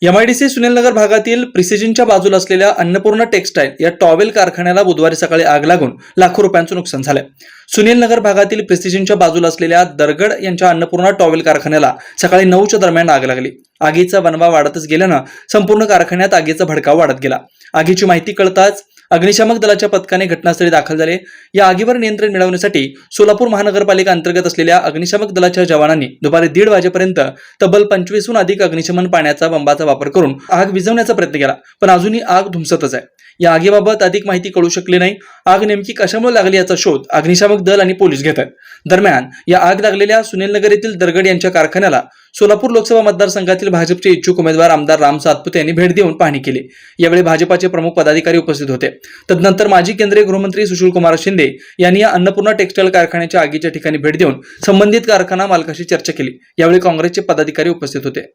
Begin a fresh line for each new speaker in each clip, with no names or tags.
MIDC सुनीलनगर भागातील प्रिसिजनच्या बाजूला असलेल्या अन्नपूर्णा टेक्सटाईल या टॉवेल कारखान्याला बुधवारी सकाळी आग लागून लाखो रुपयांचं नुकसान झालं। सुनीलनगर भागातील प्रिसिजनच्या बाजूला असलेल्या दरगड यांच्या अन्नपूर्णा टॉवेल कारखान्याला सकाळी 9च्या दरम्यान आग लागली। आगीचा बनवा वाढतच गेल्यानं संपूर्ण कारखान्यात आगीचा भडका वाढत गेला। आगीची माहिती कळताच अग्निशामक दलाच्या पथकाने घटनास्थळी दाखल झाले। या आगीवर नियंत्रण मिळवण्यासाठी सोलापूर महानगरपालिका अंतर्गत असलेल्या अग्निशामक दलाच्या जवानांनी दुपारी 1:30 वाजेपर्यंत तब्बल 25हून अधिक अग्निशमन पाण्याचा बंबाचा वापर करून आग विझवण्याचा प्रयत्न केला, पण अजूनही आग धुमसतच आहे। या आगीबाबत अधिक माहिती कळू शकली नाही। आग नेमकी कशामुळे लागली याचा शोध अग्निशामक दल आणि पोलीस घेत आहेत। दरम्यान या आग लागलेल्या सुनीलनगर येथील दरगड यांच्या कारखान्याला सोलापूर लोकसभा मतदारसंघातील भाजपचे इच्छुक उमेदवार आमदार राम सातपुते यांनी भेट देऊन पाहणी केली। यावेळी भाजपाचे प्रमुख पदाधिकारी उपस्थित होते। तदनंतर माजी केंद्रीय गृहमंत्री सुशीलकुमार शिंदे यांनी या अन्नपूर्णा टेक्सटाईल कारखान्याच्या आगीच्या ठिकाणी भेट देऊन संबंधित कारखाना मालकाशी चर्चा केली। यावेळी काँग्रेसचे पदाधिकारी उपस्थित होते।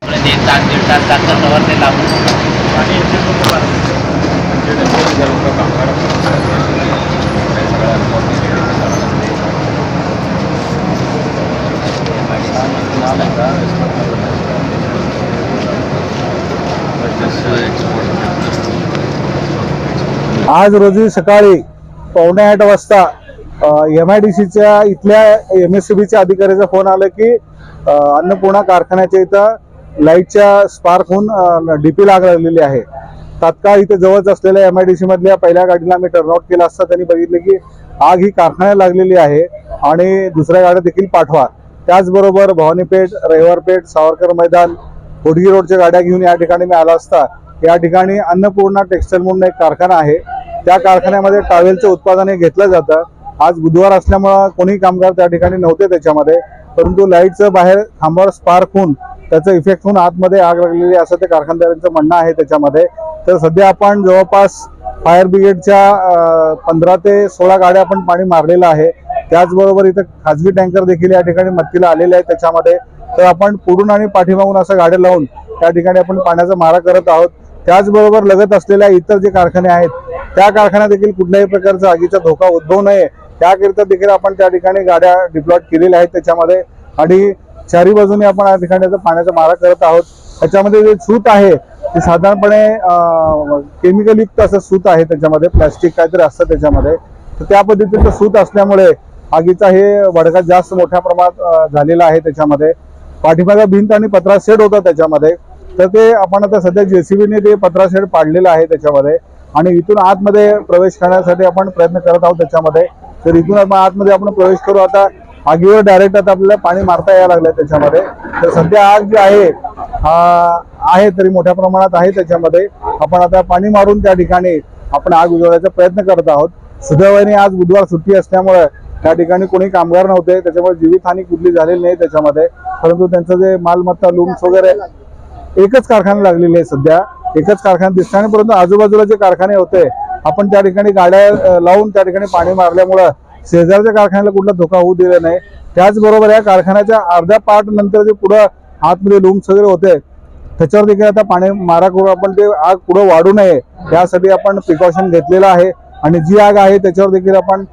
आज रोजी सकाळी 7:45 वाजता एमआयडीसीच्या इथल्या एमएससीबीच्या अधिकाऱ्याचा फोन आला की अन्नपूर्णा कारखान्याच्या इथं लाईटच्या स्पार्क होऊन डीपी आग लागलेली आहे। तात्काळ इथे जवळच असलेल्या एमआयडीसी मधल्या पहिल्या गाडीला आम्ही टर्नआउट केला असता त्यांनी बघितले की आग ही कारखान्याला लागलेली आहे आणि दुसऱ्या गाड्या देखील पाठवा। त्याचबरोबर भवानीपेठ, रविवारपेठ, सावरकर मैदान, होडगी रोडच्या गाड्या घेऊन या ठिकाणी मी आला असता या ठिकाणी अन्नपूर्णा टेक्सटाईल म्हणून एक कारखाना आहे। त्या कारखान्यामध्ये टॉवेलचं उत्पादन हे घेतलं जातं। आज बुधवार असल्यामुळे कोणी कामगार त्या ठिकाणी नव्हते त्याच्यामध्ये, परंतु लाईटचं बाहेर खांबावर स्पार्क होऊन त्याचा इफेक्ट होऊन आतमध्ये आग लागलेली असं ते कारखानदारांचं म्हणणं आहे त्याच्यामध्ये। तर सध्या आपण जवळपास फायर ब्रिगेडच्या 15 ते 16 गाड्या आपण पाणी मारलेलं आहे। त्याचबरोबर इथं खाजगी टँकर देखील या ठिकाणी मदतीला आलेले आहेत त्याच्यामध्ये। तर आपण पुढून आणि पाठीमागून असं गाड्या लावून त्या ठिकाणी आपण पाण्याचा मारा करत आहोत। त्याचबरोबर लगत असलेल्या इतर जे कारखाने आहेत त्या कारखान्यात देखील कुठल्याही प्रकारचा आगीचा धोका उद्भवू नये त्याकरिता देखील आपण त्या ठिकाणी गाड्या डिप्लॉय केलेल्या आहेत त्याच्यामध्ये आणि चारी बाजूने आपण या ठिकाणी पाण्याचा मारा करत आहोत। त्याच्यामध्ये जे सूत आहे ते साधारणपणे केमिकल युक्त असं सूत आहे, त्याच्यामध्ये प्लास्टिक काहीतरी असतं त्याच्यामध्ये। तर त्या पद्धतीचं सूत असल्यामुळे आगीचा हे भडका जास्त मोठ्या प्रमाणात झालेला आहे त्याच्यामध्ये। पाठीमागे भिंत आणि पत्रा शेड होता त्याच्यामध्ये, तर ते आपण आता सध्या जेसीबीने ते पत्रा शेड पाडलेलं आहे त्याच्यामध्ये आणि इथून आतमध्ये प्रवेश करण्यासाठी आपण प्रयत्न करत आहोत त्याच्यामध्ये। तर इथून आतमध्ये आपण प्रवेश करू। आता आगीवर डायरेक्ट आता आपल्याला पाणी मारता यायला लागलं त्याच्यामध्ये। तर सध्या आग जी आहे तरी मोठ्या प्रमाणात आहे त्याच्यामध्ये। आपण आता पाणी मारून त्या ठिकाणी आपण आग विझवण्याचा प्रयत्न करत आहोत। सुदैवाने आज बुधवार सुट्टी असल्यामुळे त्या ठिकाणी कोणी कामगार नव्हते, त्याच्यामुळे जीवितहानी कुठली झालेली नाही त्याच्यामध्ये। परंतु त्यांचं जे मालमत्ता लूम्स वगैरे एकच कारखाना लागलेली आहे, सध्या एकच कारखाना दिसताना, परंतु आजूबाजूला जे कारखाने होते आपण त्या ठिकाणी गाड्या लावून त्या ठिकाणी पाणी मारल्यामुळे शेजारच्या कारखान्याला कुठला धोका होऊ दिला नाही। त्याचबरोबर या कारखान्याच्या अर्ध्या पार्ट नंतर जे पुढे आतमध्ये लूम्स वगैरे होते त्याच्यावर देखील आता पाणी मारा करून आपण ते आग पुढे वाढू नये यासाठी आपण प्रिकॉशन घेतलेलं आहे। आणि जी आग आहे त्याच्यावर देखील आपण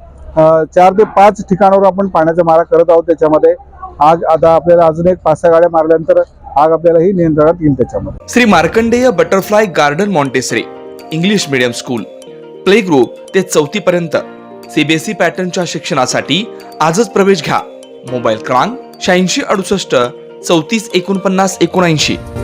4 ते 5 ठिकाणावर आपण पाण्याचा मारा करत आहोत त्याच्यामध्ये। आग आता आपल्याला अजून एक 5-6 गाड्या मारल्यानंतर आग आपल्याला ही नियंत्रणात येईल त्याच्यामध्ये।
Shri Markandey butterfly garden Montessori English medium school play group ते 4थी पर्यंत सीबीएसई पॅटर्नच्या शिक्षणासाठी आजच प्रवेश घ्या। मोबाईल क्रमांक 8668 34 49 79।